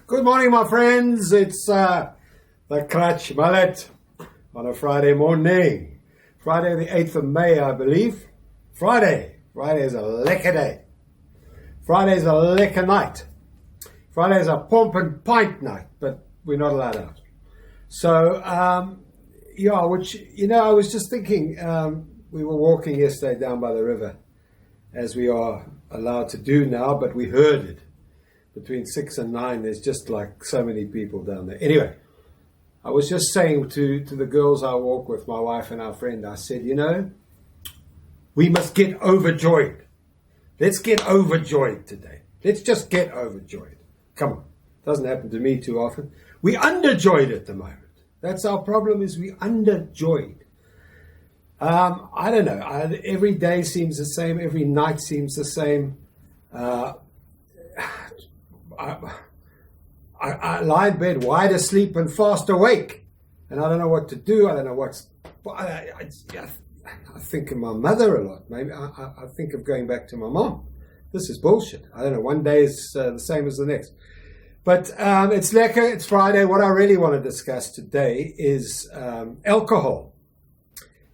Good morning, my friends. It's the Clutch Mullet on a Friday morning. Friday the 8th of May, I believe. Friday is a lekker day. Friday is a lekker night. Friday is a pomp and pint night, but we're not allowed out. So, I was just thinking, we were walking yesterday down by the river, as we are allowed to do now, but we heard it. Between 6 and 9, there's just like so many people down there. Anyway, I was just saying to the girls I walk with, my wife and our friend, I said, we must get overjoyed. Let's get overjoyed today. Let's just get overjoyed. Come on. Doesn't happen to me too often. We underjoyed at the moment. That's our problem, is we underjoyed. I don't know. Every day seems the same. Every night seems the same. I lie in bed wide asleep and fast awake, and I don't know what to do. I don't know what's. I think of my mother a lot. Maybe I think of going back to my mom. This is bullshit. I don't know. One day is the same as the next. But it's lekker. It's Friday. What I really want to discuss today is alcohol,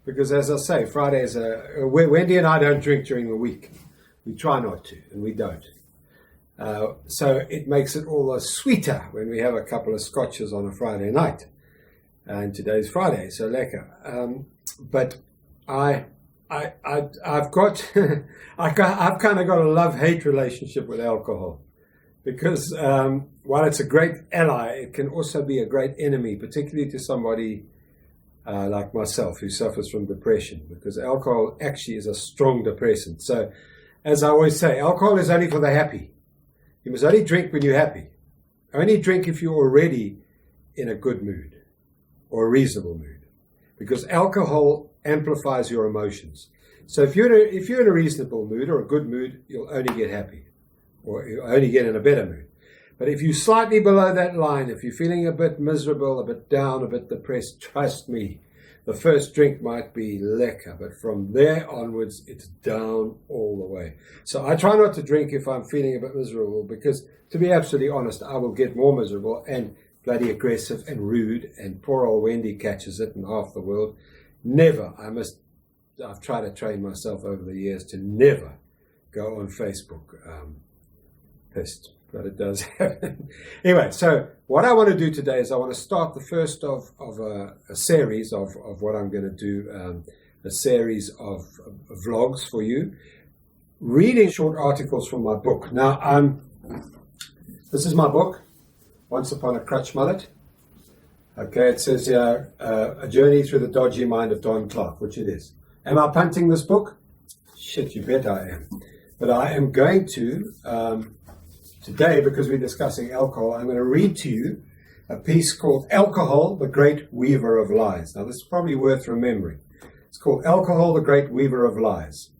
because as I say, Friday is Wendy and I don't drink during the week. We try not to, and we don't. So it makes it all the sweeter when we have a couple of scotches on a Friday night. And today's Friday, so lekker. But I've got, I've kind of got a love-hate relationship with alcohol, because while it's a great ally, it can also be a great enemy, particularly to somebody like myself who suffers from depression, because alcohol actually is a strong depressant. So, as I always say, alcohol is only for the happy. You must only drink when you're happy. Only drink if you're already in a good mood or a reasonable mood, because alcohol amplifies your emotions. So if you're in a reasonable mood or a good mood, you'll only get happy, or you'll only get in a better mood. But if you're slightly below that line, if you're feeling a bit miserable, a bit down, a bit depressed, trust me, the first drink might be lekker, but from there onwards, it's down all the way. So I try not to drink if I'm feeling a bit miserable, because, to be absolutely honest, I will get more miserable and bloody aggressive and rude, and poor old Wendy catches it, and half the world. Never, I've tried to train myself over the years to never go on Facebook pissed. But it does happen. Anyway, so what I want to do today is I want to start the first of a series of what I'm going to do, a series of vlogs for you, reading short articles from my book. Now, this is my book, Once Upon a Crutch Mullet. Okay, it says here, A Journey Through the Dodgy Mind of Don Clark, which it is. Am I punting this book? Shit, you bet I am. But I am going to... Today, because we're discussing alcohol, I'm going to read to you a piece called Alcohol, the Great Weaver of Lies. Now, this is probably worth remembering. It's called Alcohol, the Great Weaver of Lies.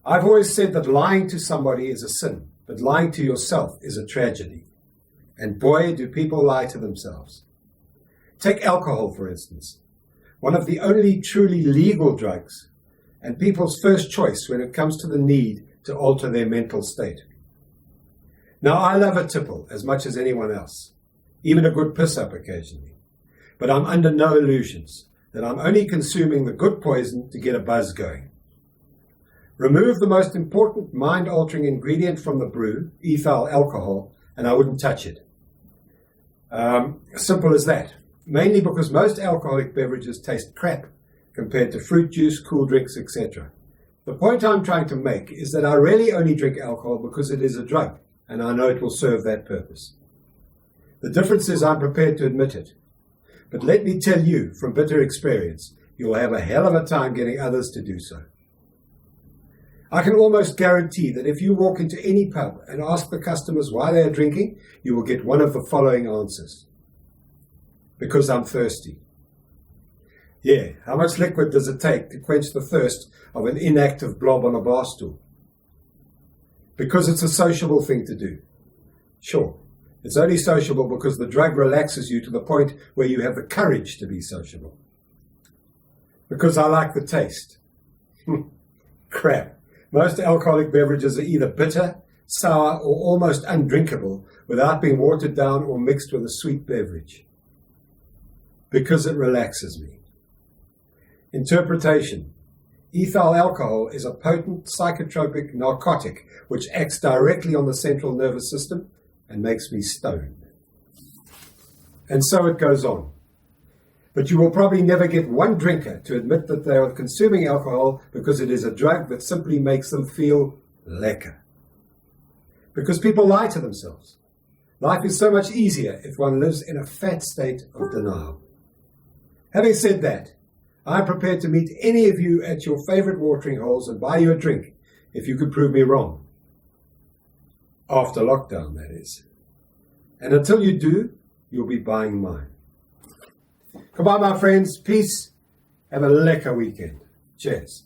I've always said that lying to somebody is a sin, but lying to yourself is a tragedy. And boy, do people lie to themselves. Take alcohol, for instance, one of the only truly legal drugs, and people's first choice when it comes to the need to alter their mental state. Now, I love a tipple as much as anyone else, even a good piss-up occasionally. But I'm under no illusions that I'm only consuming the good poison to get a buzz going. Remove the most important mind-altering ingredient from the brew, ethyl alcohol, and I wouldn't touch it. Simple as that. Mainly because most alcoholic beverages taste crap compared to fruit juice, cool drinks, etc. The point I'm trying to make is that I really only drink alcohol because it is a drug, and I know it will serve that purpose. The difference is I'm prepared to admit it. But let me tell you, from bitter experience, you'll have a hell of a time getting others to do so. I can almost guarantee that if you walk into any pub and ask the customers why they are drinking, you will get one of the following answers. Because I'm thirsty. Yeah, how much liquid does it take to quench the thirst of an inactive blob on a bar stool? Because it's a sociable thing to do. Sure, it's only sociable because the drug relaxes you to the point where you have the courage to be sociable. Because I like the taste. Crap. Most alcoholic beverages are either bitter, sour, or almost undrinkable without being watered down or mixed with a sweet beverage. Because it relaxes me. Interpretation. Ethyl alcohol is a potent psychotropic narcotic which acts directly on the central nervous system and makes me stoned. And so it goes on. But you will probably never get one drinker to admit that they are consuming alcohol because it is a drug that simply makes them feel lekker. Because people lie to themselves. Life is so much easier if one lives in a fat state of denial. Having said that, I am prepared to meet any of you at your favorite watering holes and buy you a drink if you could prove me wrong. After lockdown, that is. And until you do, you'll be buying mine. Goodbye, my friends. Peace. Have a lekker weekend. Cheers.